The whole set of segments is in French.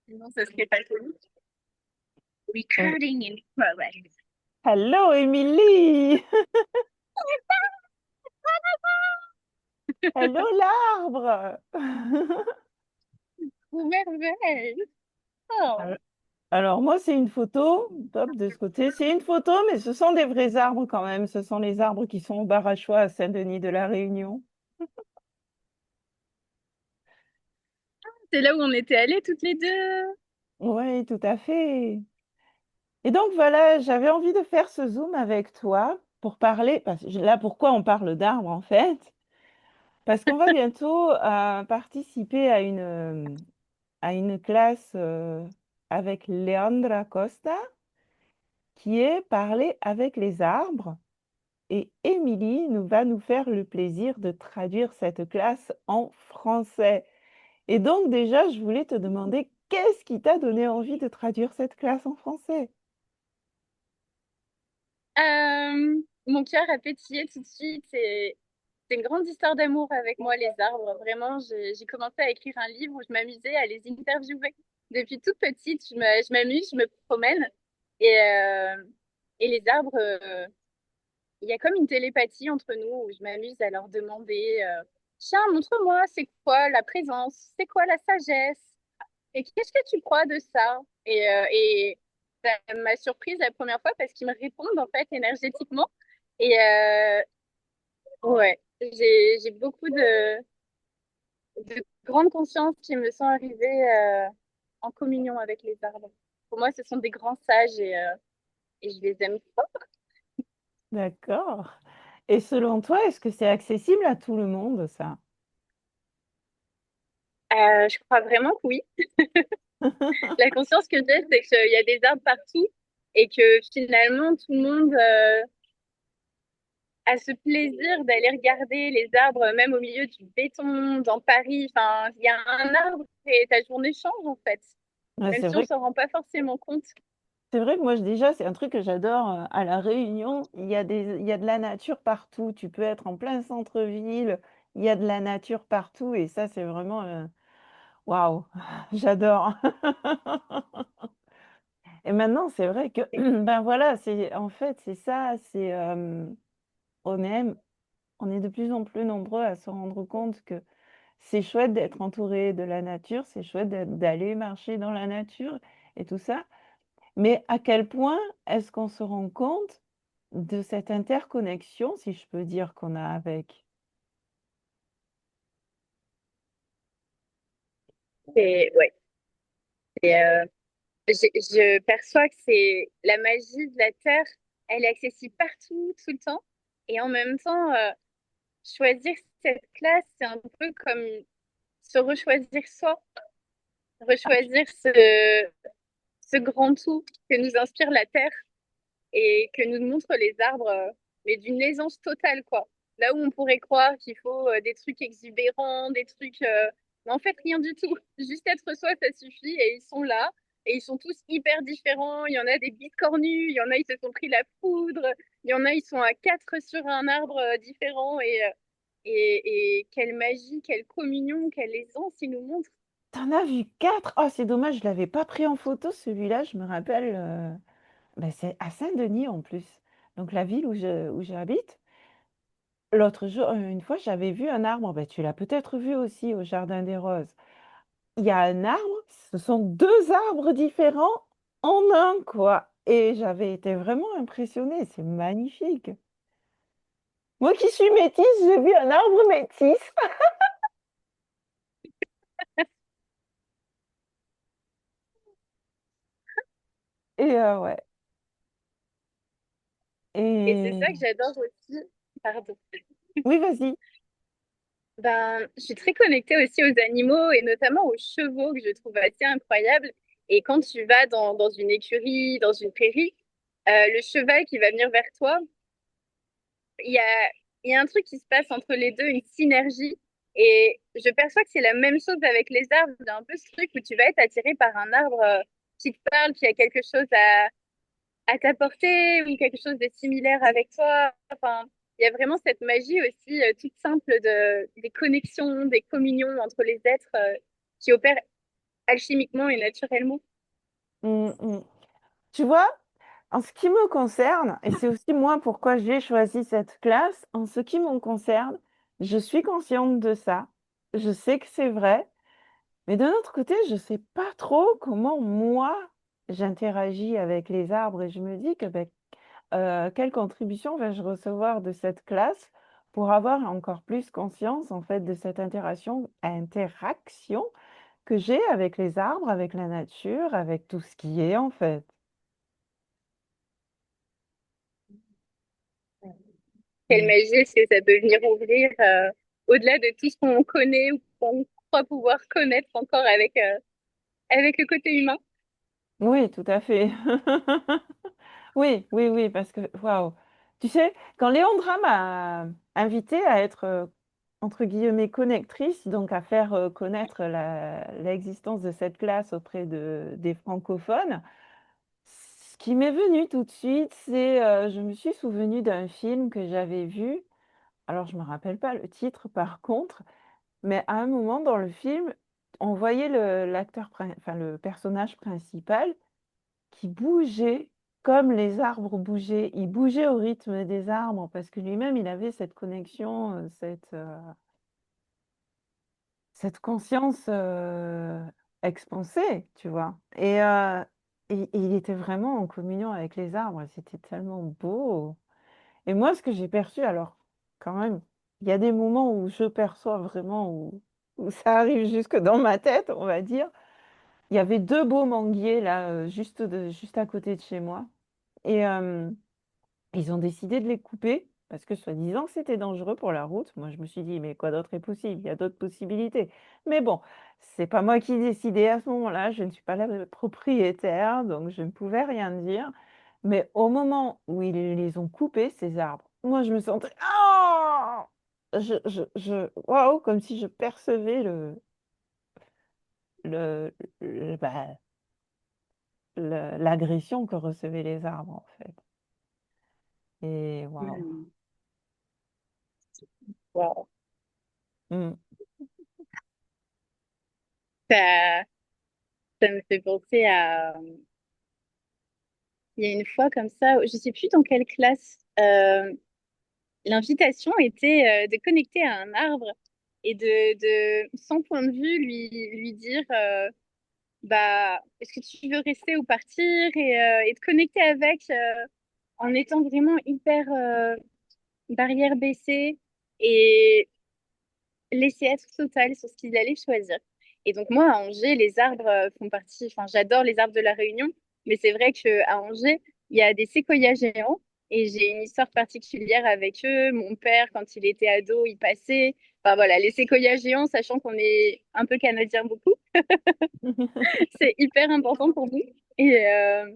Sinon, ça serait pas cool. Euh, Recording in progress. Hello, Émilie! Hello, l'arbre! Merveille. Oh. Alors, moi, c'est une photo, top de ce côté. C'est une photo, mais ce sont des vrais arbres quand même. Ce sont les arbres qui sont au Barachois à Saint-Denis de la Réunion. C'est là où on était allés toutes les deux. Oui, tout à fait. Et donc voilà, j'avais envie de faire ce zoom avec toi pour parler, parce que là, pourquoi on parle d'arbres en fait? Parce qu'on va bientôt participer à une classe avec Leandra Costa qui est Parler avec les arbres. Et Émilie nous va nous faire le plaisir de traduire cette classe en français. Et donc déjà, je voulais te demander, qu'est-ce qui t'a donné envie de traduire cette classe en français? Mon cœur a pétillé tout de suite et c'est une grande histoire d'amour avec moi, les arbres. Vraiment, j'ai commencé à écrire un livre où je m'amusais à les interviewer. Depuis toute petite, je m'amuse, je me promène et, euh, et les arbres, il y a comme une télépathie entre nous où je m'amuse à leur demander, tiens, montre-moi, c'est quoi la présence? C'est quoi la sagesse? Et qu'est-ce que tu crois de ça? Et ça m'a surprise la première fois parce qu'ils me répondent en fait énergétiquement. Et ouais, j'ai beaucoup de grandes consciences qui me sont arrivées en communion avec les arbres. Pour moi, ce sont des grands sages et je les aime trop. D'accord. Et selon toi, est-ce que c'est accessible à tout le monde, ça? Je crois vraiment que oui. La conscience que j'ai, c'est qu'il y a des arbres partout et que finalement, tout le monde a ce plaisir d'aller regarder les arbres, même au milieu du béton, dans Paris. Enfin, il y a un arbre et ta journée change en fait, Ouais, même si on s'en rend pas forcément compte. c'est vrai que moi, déjà, c'est un truc que j'adore à La Réunion. Il y a de la nature partout. Tu peux être en plein centre-ville. Il y a de la nature partout. Et ça, c'est vraiment, waouh, j'adore. Et maintenant, c'est vrai que, ben voilà, c'est en fait, c'est ça, on est, on est de plus en plus nombreux à se rendre compte que c'est chouette d'être entouré de la nature, c'est chouette d'aller marcher dans la nature et tout ça. Mais à quel point est-ce qu'on se rend compte de cette interconnexion, si je peux dire, qu'on a avec? Ouais. Et, je perçois que c'est la magie de la Terre, elle est accessible partout, tout le temps. Et en même temps, choisir cette classe, c'est un peu comme se rechoisir soi, rechoisir ce grand tout que nous inspire la Terre et que nous montrent les arbres, mais d'une aisance totale, quoi. Là où on pourrait croire qu'il faut des trucs exubérants, des trucs... mais en fait, rien du tout. Juste être soi, ça suffit et ils sont là. Et ils sont tous hyper différents. Il y en a des biscornus, il y en a, ils se sont pris la foudre, il y en a, ils sont à quatre sur un arbre différent. Et quelle magie, quelle communion, quelle aisance ils nous montrent. T'en as vu quatre? Oh, c'est dommage, je l'avais pas pris en photo, celui-là, je me rappelle. Ben, c'est à Saint-Denis en plus, donc la ville où j'habite. L'autre jour, une fois, j'avais vu un arbre. Ben, tu l'as peut-être vu aussi au Jardin des Roses. Il y a un arbre, ce sont deux arbres différents en un, quoi. Et j'avais été vraiment impressionnée, c'est magnifique. Moi qui suis métisse, j'ai vu un arbre métis. Et ouais. Et c'est ça Et que j'adore aussi. Pardon. oui, vas-y. Ben, je suis très connectée aussi aux animaux et notamment aux chevaux que je trouve assez incroyables. Et quand tu vas dans une écurie, dans une prairie, le cheval qui va venir vers toi, il y a, il y a un truc qui se passe entre les deux, une synergie. Et je perçois que c'est la même chose avec les arbres. Il y a un peu ce truc où tu vas être attiré par un arbre qui te parle, qui a quelque chose à t'apporter ou quelque chose de similaire avec toi. Enfin, il y a vraiment cette magie aussi toute simple des connexions, des communions entre les êtres qui opèrent alchimiquement et naturellement. Mm, mm. Tu vois, en ce qui me concerne, et c'est aussi moi pourquoi j'ai choisi cette classe, en ce qui me concerne, je suis consciente de ça. Je sais que c'est vrai, mais d'un autre côté, je ne sais pas trop comment moi j'interagis avec les arbres et je me dis que ben, quelle contribution vais-je recevoir de cette classe pour avoir encore plus conscience en fait de cette interaction que j'ai avec les arbres, avec la nature, avec tout ce qui est en fait. Quelle Mm. magie est-ce que ça peut venir ouvrir au-delà de tout ce qu'on connaît ou qu'on croit pouvoir connaître encore avec le côté humain? Oui, tout à fait. Oui, oui, oui, parce que, waouh. Tu sais, quand Léandra m'a invitée à être, entre guillemets, connectrice, donc à faire connaître l'existence de cette classe auprès des francophones, ce qui m'est venu tout de suite, c'est, je me suis souvenue d'un film que j'avais vu. Alors, je ne me rappelle pas le titre par contre, mais à un moment dans le film, on voyait enfin, le personnage principal qui bougeait comme les arbres bougeaient. Il bougeait au rythme des arbres parce que lui-même, il avait cette connexion, cette conscience expansée, tu vois. Et il était vraiment en communion avec les arbres. C'était tellement beau. Et moi, ce que j'ai perçu, alors, quand même, il y a des moments où je perçois vraiment, où ça arrive jusque dans ma tête, on va dire. Il y avait deux beaux manguiers là, juste à côté de chez moi. Et ils ont décidé de les couper parce que soi-disant que c'était dangereux pour la route. Moi, je me suis dit, mais quoi d'autre est possible? Il y a d'autres possibilités. Mais bon, c'est pas moi qui décidais à ce moment-là. Je ne suis pas la propriétaire, donc je ne pouvais rien dire. Mais au moment où ils les ont coupés, ces arbres, moi, je me sentais, ah! Waouh, comme si je percevais le, bah, l'agression que recevaient les arbres, en fait. Et waouh. Hmm. Wow. Mm. Ça, ça me fait penser à... Il y a une fois comme ça, je sais plus dans quelle classe, l'invitation était de connecter à un arbre et sans point de vue, lui dire bah, est-ce que tu veux rester ou partir et de connecter avec en étant vraiment hyper barrière baissée et laisser être total sur ce qu'il allait choisir. Et donc moi, à Angers, les arbres font partie, enfin j'adore les arbres de la Réunion, mais c'est vrai qu'à Angers, il y a des séquoias géants et j'ai une histoire particulière avec eux. Mon père, quand il était ado, il passait. Enfin voilà, les séquoias géants, sachant qu'on est un peu canadien beaucoup, c'est hyper important pour nous. Et, euh,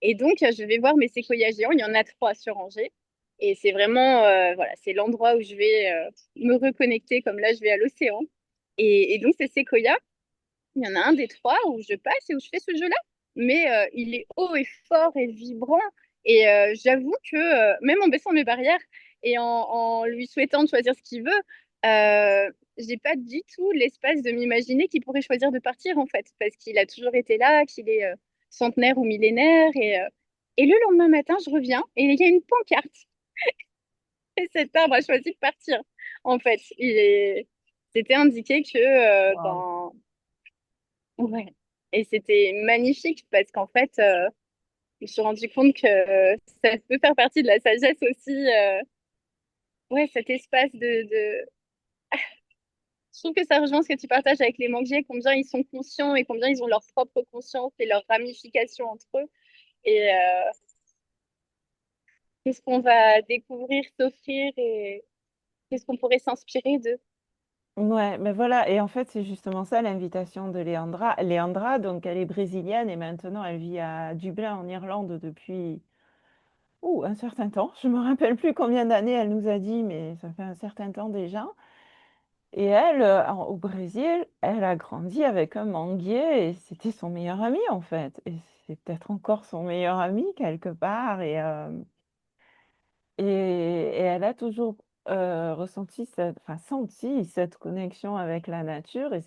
et donc, je vais voir mes séquoias géants. Il y en a trois sur Angers. Et c'est vraiment, voilà, c'est l'endroit où je vais me reconnecter, comme là, je vais à l'océan. Et donc, ces séquoias, il y en a un des trois où je passe et où je fais ce jeu-là. Mais il est haut et fort et vibrant. Et j'avoue que même en baissant mes barrières et en lui souhaitant de choisir ce qu'il veut, j'ai pas du tout l'espace de m'imaginer qu'il pourrait choisir de partir en fait, parce qu'il a toujours été là, qu'il est centenaire ou millénaire. Et le lendemain matin, je reviens et il y a une pancarte. Et cet arbre a choisi de partir. En fait, c'était indiqué que Wow. ouais. Et c'était magnifique parce qu'en fait, je me suis rendu compte que ça peut faire partie de la sagesse aussi. Ouais, cet espace Je trouve que ça rejoint ce que tu partages avec les manguiers, combien ils sont conscients et combien ils ont leur propre conscience et leurs ramifications entre eux. Et qu'est-ce qu'on va découvrir, s'offrir et qu'est-ce qu'on pourrait s'inspirer d'eux. Ouais, mais voilà, et en fait, c'est justement ça l'invitation de Léandra. Léandra, donc, elle est brésilienne et maintenant elle vit à Dublin, en Irlande, depuis un certain temps. Je me rappelle plus combien d'années elle nous a dit, mais ça fait un certain temps déjà. Et elle, au Brésil, elle a grandi avec un manguier et c'était son meilleur ami, en fait. Et c'est peut-être encore son meilleur ami quelque part. Et elle a toujours ressenti enfin, senti cette connexion avec la nature. Et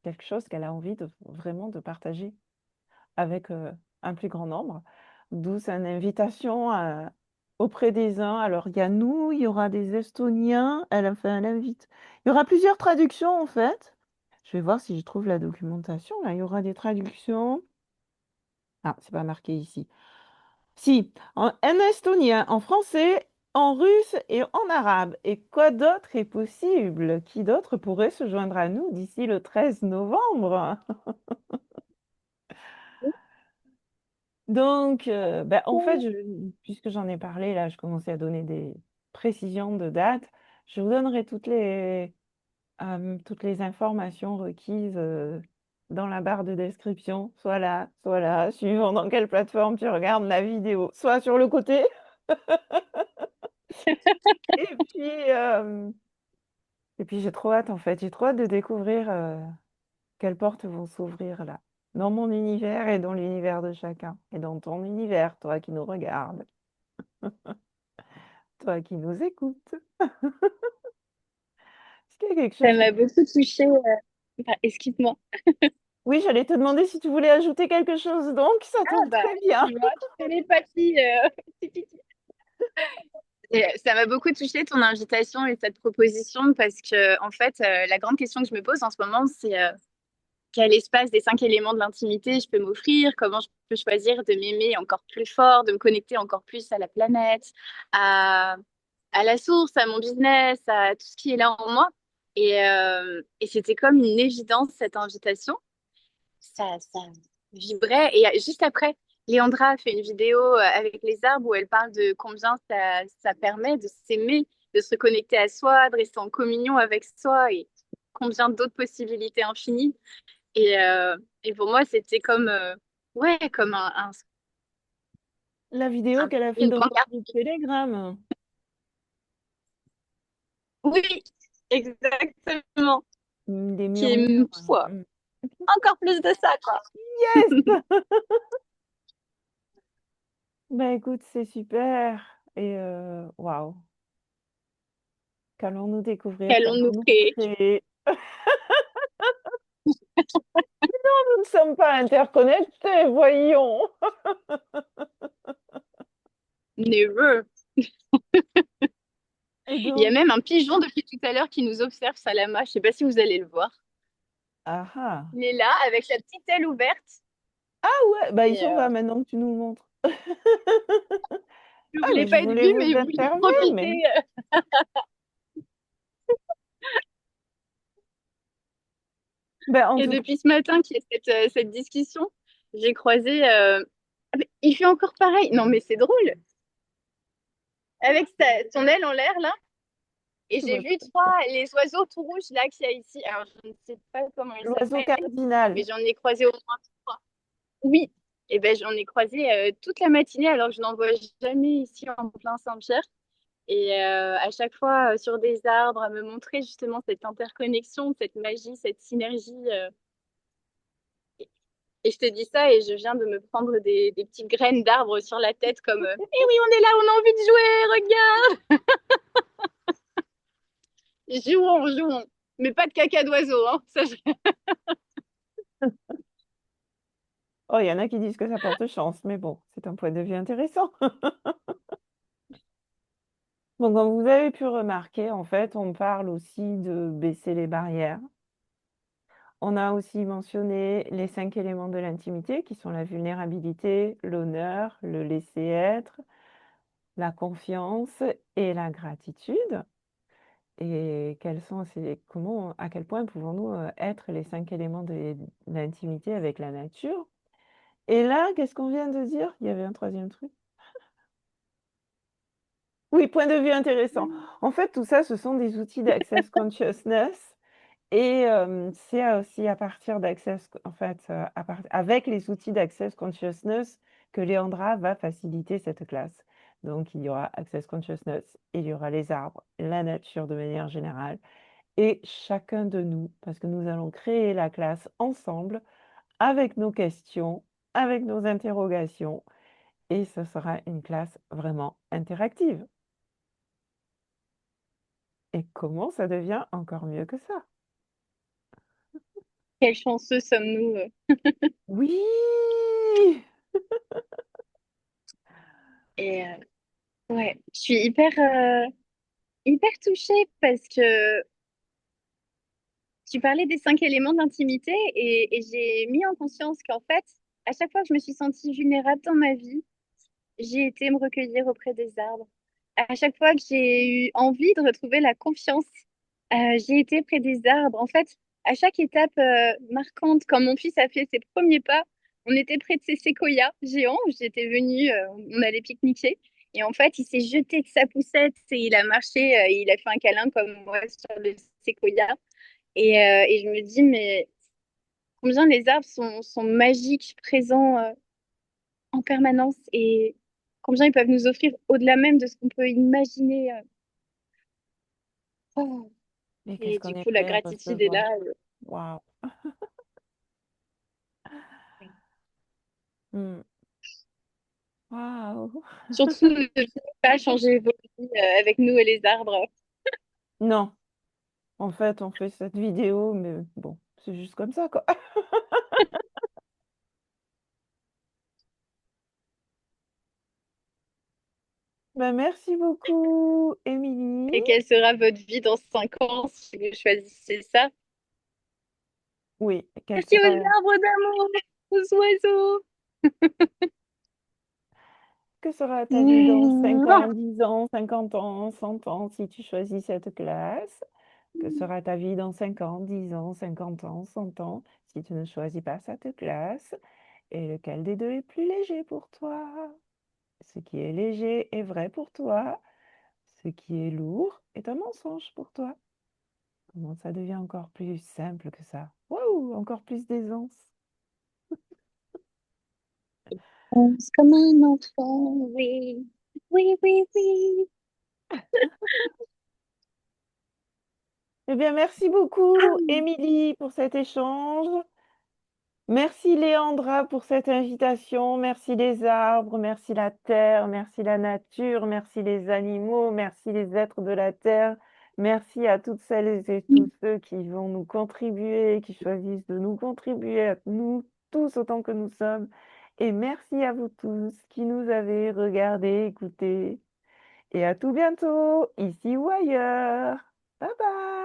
quelque chose qu'elle a envie de vraiment de partager avec, un plus grand nombre. D'où son invitation auprès des uns. Alors il y a nous, il y aura des Estoniens, elle a fait un invite. Il y aura plusieurs traductions en fait. Je vais voir si je trouve la documentation là. Il y aura des traductions. Ah, c'est pas marqué ici. Si, en estonien, en français, en russe et en arabe. Et quoi d'autre est possible? Qui d'autre pourrait se joindre à nous d'ici le 13 novembre? Donc, ben, en fait, puisque j'en ai parlé, là, je commençais à donner des précisions de date. Je vous donnerai toutes les informations requises dans la barre de description, soit là, suivant dans quelle plateforme tu regardes la vidéo, soit sur le côté. Et puis, j'ai trop hâte, en fait. J'ai trop hâte de découvrir quelles portes vont s'ouvrir là, dans mon univers et dans l'univers de chacun. Et dans ton univers, toi qui nous regardes, toi qui nous écoutes. Est-ce qu'il y a quelque Ça chose que... m'a beaucoup touchée. Excuse-moi. Oui, j'allais te demander si tu voulais ajouter quelque chose, donc ça Ah tombe bah, très bien. tu vois, télépathie. Et ça m'a beaucoup touchée ton invitation et cette proposition parce que, en fait, la grande question que je me pose en ce moment, c'est quel espace des 5 éléments de l'intimité je peux m'offrir, comment je peux choisir de m'aimer encore plus fort, de me connecter encore plus à la planète, à, à la source, à mon business, à tout ce qui est là en moi. Et c'était comme une évidence, cette invitation. Ça vibrait. Et juste après, Léandra a fait une vidéo avec les arbres où elle parle de combien ça permet de s'aimer, de se reconnecter à soi, de rester en communion avec soi et combien d'autres possibilités infinies. Et pour moi, c'était comme, ouais, comme La vidéo qu'elle a fait une dans le pancarte. groupe Telegram. Oui, exactement. Des Qui murmures. est pfouah, encore plus de ça, quoi. Yes! Ben écoute, c'est super. Et waouh, qu'allons-nous découvrir, Qu'allons-nous qu'allons-nous créer? créer? Nous ne sommes pas interconnectés, voyons. Never. Et Il y a donc, même un pigeon depuis tout à l'heure qui nous observe, Salama. Je sais pas si vous allez le voir. ah ah. Il est là avec sa petite aile ouverte. Ah ouais, bah il Et s'en va maintenant que tu nous le montres. je Ah, voulais mais je pas être voulais vue, vous mais il voulait observer, mais profiter. ben, en Et tout cas, depuis ce matin qu'il y a cette discussion, j'ai croisé. Ah, mais il fait encore pareil. Non, mais c'est drôle. Avec son aile en l'air, là. Et je j'ai vois vu pas. les oiseaux tout rouges là qu'il y a ici. Alors, je ne sais pas comment ils L'oiseau s'appellent, mais cardinal. j'en ai croisé au moins trois. Oui, et ben j'en ai croisé toute la matinée alors que je n'en vois jamais ici en plein Saint-Pierre. Et à chaque fois sur des arbres, à me montrer justement cette interconnexion, cette magie, cette synergie. Et je te dis ça et je viens de me prendre des petites graines d'arbres sur la tête comme Eh oui, on est là, on a envie de jouer, regarde! Jouons, jouons. Mais pas de caca d'oiseau, hein. Ça, Oh, il y en a qui disent que ça porte chance, mais bon, c'est un point de vue intéressant. Bon, comme vous avez pu remarquer, en fait, on parle aussi de baisser les barrières. On a aussi mentionné les 5 éléments de l'intimité qui sont la vulnérabilité, l'honneur, le laisser-être, la confiance et la gratitude. Et comment, à quel point pouvons-nous être les 5 éléments de l'intimité avec la nature? Et là, qu'est-ce qu'on vient de dire? Il y avait un troisième truc. Oui, point de vue intéressant. En fait, tout ça, ce sont des outils d'Access Consciousness. Et c'est aussi à partir d'Access, en fait, avec les outils d'Access Consciousness que Léandra va faciliter cette classe. Donc, il y aura Access Consciousness, il y aura les arbres, la nature de manière générale, et chacun de nous, parce que nous allons créer la classe ensemble, avec nos questions, avec nos interrogations, et ce sera une classe vraiment interactive. Et comment ça devient encore mieux que ça? Quels chanceux sommes-nous. Oui, Et ouais, je suis hyper touchée parce que tu parlais des 5 éléments d'intimité et j'ai mis en conscience qu'en fait, à chaque fois que je me suis sentie vulnérable dans ma vie, j'ai été me recueillir auprès des arbres. À chaque fois que j'ai eu envie de retrouver la confiance, j'ai été près des arbres. En fait, à chaque étape marquante, quand mon fils a fait ses premiers pas, on était près de ces séquoias géants où j'étais venue, on allait pique-niquer. Et en fait, il s'est jeté de sa poussette et il a marché, il a fait un câlin comme moi sur le séquoia. Et je me dis, mais combien les arbres sont magiques, présents en permanence et combien ils peuvent nous offrir au-delà même de ce qu'on peut imaginer. Oh. et qu'est-ce Et qu'on du coup, la aimerait gratitude est recevoir? là. Waouh. Hmm. Waouh. Surtout, ne pas changer vos vies avec nous et les arbres. Non, en fait, on fait cette vidéo, mais bon, c'est juste comme ça, quoi. Ben, merci beaucoup, Émilie. Et quelle sera votre vie dans 5 ans si vous choisissez ça? Oui, quelle Merci aux sera, arbres d'amour, aux oiseaux. que sera ta vie dans 5 Mouah. ans, 10 ans, 50 ans, 100 ans si tu choisis cette classe? Que sera ta vie dans 5 ans, 10 ans, 50 ans, 100 ans si tu ne choisis pas cette classe? Et lequel des deux est plus léger pour toi? Ce qui est léger est vrai pour toi. Ce qui est lourd est un mensonge pour toi. Comment ça devient encore plus simple que ça? Waouh, encore plus d'aisance. Pense comme un enfant, oui. Oui, oui, oui. Eh bien, merci beaucoup, Ah. Émilie, pour cet échange. Merci, Léandra, pour cette invitation. Merci les arbres, merci la terre, merci la nature, merci les animaux, merci les êtres de la terre. Merci à toutes celles et tous ceux qui vont nous contribuer, qui choisissent de nous contribuer, à nous tous autant que nous sommes. Et merci à vous tous qui nous avez regardés, écoutés. Et à tout bientôt, ici ou ailleurs. Bye bye.